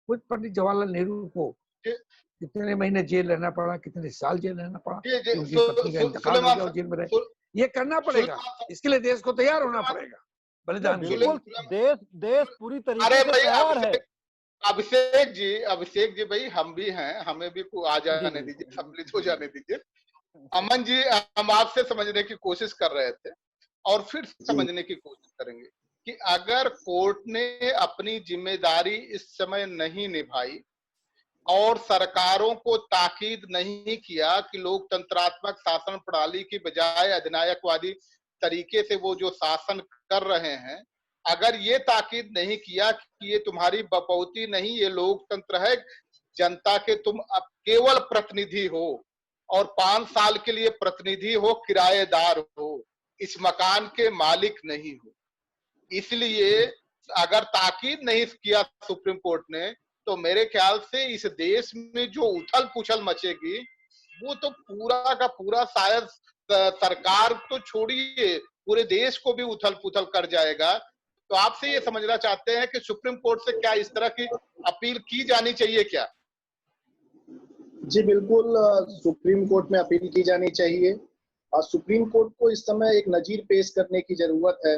कुछ पंडित जवाहरलाल नेहरू को कितने महीने जेल रहना पड़ा, कितने साल जेल रहना पड़ा, उनकी पत्नी का इंतकाल हो गया, जेल में रहे। ये करना पड़ेगा, इसके लिए देश को तैयार होना पड़ेगा बलिदान के लिए। देश पूरी तरीके से तैयार है। अभिषेक जी भाई, हम भी हैं, हमें भी आ जाने दीजिए, सम्मिलित हो जाने दीजिए। अमन जी, हम आपसे समझने की कोशिश कर रहे थे और फिर समझने की कोशिश करेंगे कि अगर कोर्ट ने अपनी जिम्मेदारी इस समय नहीं निभाई और सरकारों को ताकीद नहीं किया कि लोकतंत्रात्मक शासन प्रणाली की बजाय अधिनायकवादी तरीके से वो जो शासन कर रहे हैं, अगर ये ताकीद नहीं किया कि ये तुम्हारी बपौती नहीं, ये लोकतंत्र है, जनता के तुम अब केवल प्रतिनिधि हो और 5 साल के लिए प्रतिनिधि हो, किराएदार हो, इस मकान के मालिक नहीं हो। इसलिए अगर ताकीद नहीं किया सुप्रीम कोर्ट ने, तो मेरे ख्याल से इस देश में जो उथल पुथल मचेगी, वो तो पूरा का पूरा शायद सरकार तो छोड़िए, पूरे देश को भी उथल पुथल कर जाएगा। तो आपसे ये समझना चाहते हैं कि सुप्रीम कोर्ट से क्या इस तरह की अपील की जानी चाहिए क्या? जी बिल्कुल, सुप्रीम कोर्ट में अपील की जानी चाहिए और सुप्रीम कोर्ट को इस समय एक नजीर पेश करने की जरूरत है,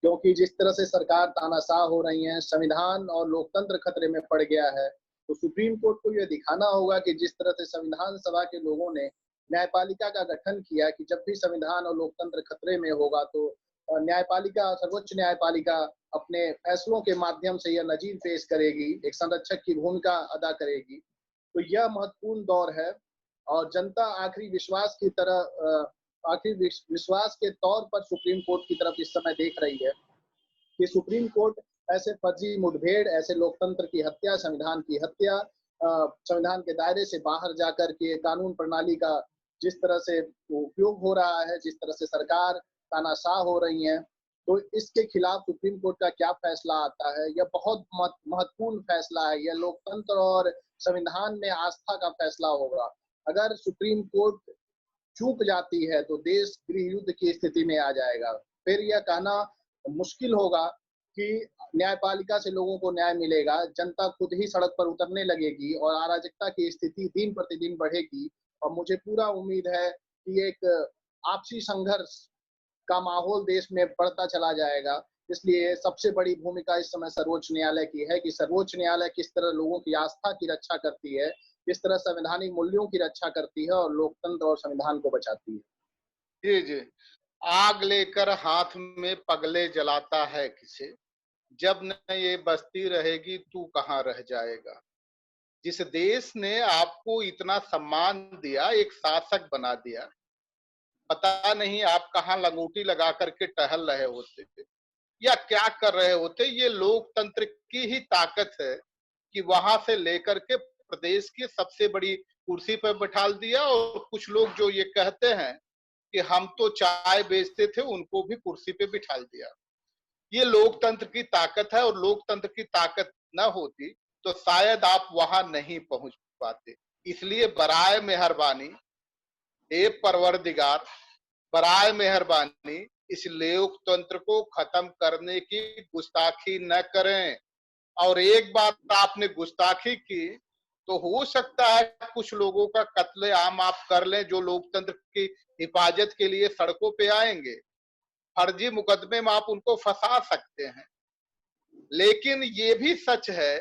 क्योंकि जिस तरह से सरकार तानाशाह हो रही है, संविधान और लोकतंत्र खतरे में पड़ गया है, तो सुप्रीम कोर्ट को यह दिखाना होगा कि जिस तरह से संविधान सभा के लोगों ने न्यायपालिका का गठन किया कि जब भी संविधान और लोकतंत्र खतरे में होगा तो न्यायपालिका, सर्वोच्च न्यायपालिका अपने फैसलों के माध्यम से यह नजीर पेश करेगी, एक संरक्षक की भूमिका अदा करेगी। तो यह महत्वपूर्ण दौर है और जनता आखिरी विश्वास की तरह, आखिरी विश्वास के तौर पर सुप्रीम कोर्ट की तरफ इस समय देख रही है कि सुप्रीम कोर्ट ऐसे फर्जी मुठभेड़, ऐसे लोकतंत्र की हत्या, संविधान की हत्या संविधान के दायरे से बाहर जाकर के कानून प्रणाली का जिस तरह से उपयोग हो रहा है, जिस तरह से सरकार तानाशाह हो रही है, तो इसके खिलाफ सुप्रीम कोर्ट का क्या फैसला आता है? यह बहुत महत्वपूर्ण फैसला है। यह लोकतंत्र और संविधान में आस्था का फैसला होगा। अगर सुप्रीम कोर्ट चूक जाती है तो देश गृह युद्ध की स्थिति में आ जाएगा। फिर यह कहना मुश्किल होगा कि न्यायपालिका से लोगों को न्याय मिलेगा। जनता खुद ही सड़क पर उतरने लगेगी और अराजकता की स्थिति दिन प्रतिदिन बढ़ेगी। और मुझे पूरा उम्मीद है कि एक आपसी संघर्ष का माहौल देश में बढ़ता चला जाएगा। इसलिए सबसे बड़ी भूमिका इस समय सर्वोच्च न्यायालय की है कि सर्वोच्च न्यायालय किस तरह लोगों की आस्था की रक्षा करती है, किस तरह संवैधानिक मूल्यों की रक्षा करती है और लोकतंत्र और संविधान को बचाती है। जी जी, आग लेकर हाथ में पगले जलाता है किसे, जब न ये बस्ती रहेगी तू कहाँ रह जाएगा। जिस देश ने आपको इतना सम्मान दिया, एक शासक बना दिया, पता नहीं आप कहाँ लंगोटी लगा करके टहल रहे होते या क्या कर रहे होते। ये लोकतंत्र की ही ताकत है कि वहां से लेकर के प्रदेश की सबसे बड़ी कुर्सी पर बैठा दिया। और कुछ लोग जो ये कहते हैं कि हम तो चाय बेचते थे, उनको भी कुर्सी पे बिठा दिया। ये लोकतंत्र की ताकत है और लोकतंत्र की ताकत न होती तो शायद आप वहां नहीं पहुंच पाते। इसलिए बराए मेहरबानी, ए परवरदिगार, बराए मेहरबानी इस लोकतंत्र को खत्म करने की गुस्ताखी न करें। और एक बार आपने गुस्ताखी की तो हो सकता है कुछ लोगों का कत्ले आम आप कर लें जो लोकतंत्र की हिफाजत के लिए सड़कों पे आएंगे। फर्जी मुकदमे में आप उनको फंसा सकते हैं। लेकिन ये भी सच है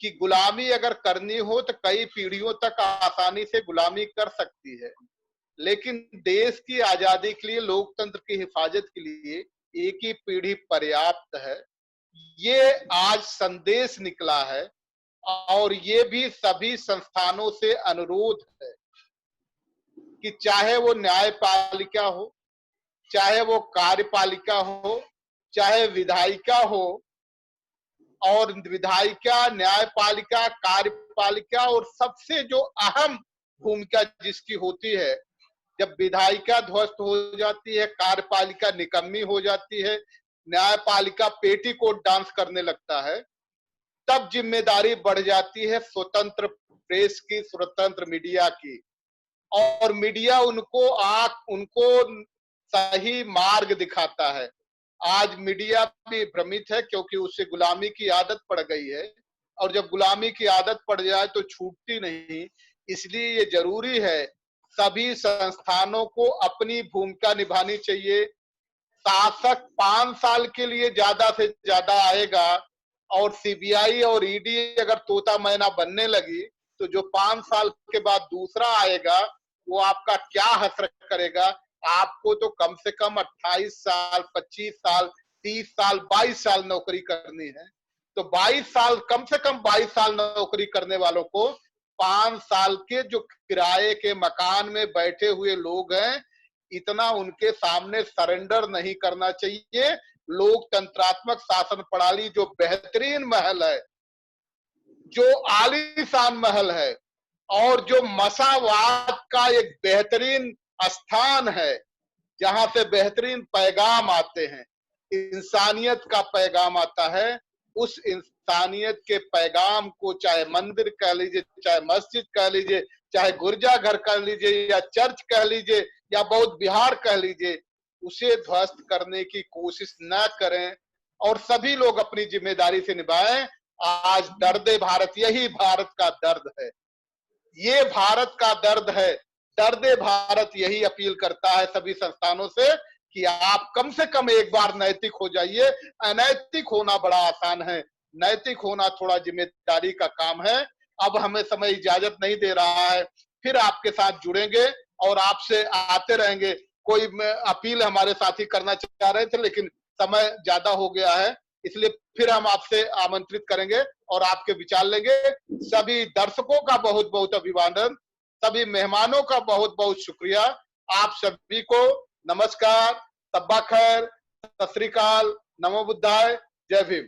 कि गुलामी अगर करनी हो तो कई पीढ़ियों तक आसानी से गुलामी कर सकती है। लेकिन देश की आजादी के लिए, लोकतंत्र की हिफाजत के लिए एक ही पीढ़ी पर्याप्त है। ये आज संदेश निकला है और ये भी सभी संस्थानों से अनुरोध है कि चाहे वो न्यायपालिका हो, चाहे वो कार्यपालिका हो, चाहे विधायिका हो, और विधायिका, न्यायपालिका, कार्यपालिका और सबसे जो अहम भूमिका जिसकी होती है, जब विधायिका ध्वस्त हो जाती है, कार्यपालिका निकम्मी हो जाती है, न्यायपालिका पेटीकोट डांस करने लगता है, तब जिम्मेदारी बढ़ जाती है स्वतंत्र प्रेस की, स्वतंत्र मीडिया की। और मीडिया उनको सही मार्ग दिखाता है। आज मीडिया भी भ्रमित है क्योंकि उसे गुलामी की आदत पड़ गई है और जब गुलामी की आदत पड़ जाए तो छूटती नहीं। इसलिए ये जरूरी है सभी संस्थानों को अपनी भूमिका निभानी चाहिए। शासक 5 साल के लिए ज्यादा से ज्यादा आएगा और सीबीआई और ईडी अगर तोता मैना बनने लगी तो जो 5 साल के बाद दूसरा आएगा वो आपका क्या हसरत करेगा। आपको तो कम से कम 28 साल, 25 साल, 30 साल, 22 साल नौकरी करनी है। तो 22 साल, कम से कम 22 साल नौकरी करने वालों को 5 साल के जो किराए के मकान में बैठे हुए लोग हैं, इतना उनके सामने सरेंडर नहीं करना चाहिए। लोकतंत्रात्मक शासन प्रणाली जो बेहतरीन महल है, जो आलीशान महल है और जो मसावाद का एक बेहतरीन स्थान है, जहां से बेहतरीन पैगाम आते हैं, इंसानियत का पैगाम आता है, उस इंसानियत के पैगाम को चाहे मंदिर कह लीजिए, चाहे मस्जिद कह लीजिए, चाहे गिरजाघर कह लीजिए या चर्च कह लीजिए या बौद्ध विहार कह लीजिए, उसे ध्वस्त करने की कोशिश न करें और सभी लोग अपनी जिम्मेदारी से निभाएं। आज दर्द भारत, यही भारत का दर्द है, ये भारत का दर्द है। दर्द भारत यही अपील करता है सभी संस्थानों से कि आप कम से कम एक बार नैतिक हो जाइए। अनैतिक होना बड़ा आसान है, नैतिक होना थोड़ा जिम्मेदारी का काम है। अब हमें समय इजाजत नहीं दे रहा है, फिर आपके साथ जुड़ेंगे और आपसे आते रहेंगे। कोई अपील हमारे साथी करना चाह रहे थे लेकिन समय ज्यादा हो गया है, इसलिए फिर हम आपसे आमंत्रित करेंगे और आपके विचार लेंगे। सभी दर्शकों का बहुत बहुत अभिवादन, सभी मेहमानों का बहुत बहुत शुक्रिया। आप सभी को नमस्कार, तब्बा खैर, सत श्री अकाल, नमो बुद्धाय, जय भीम।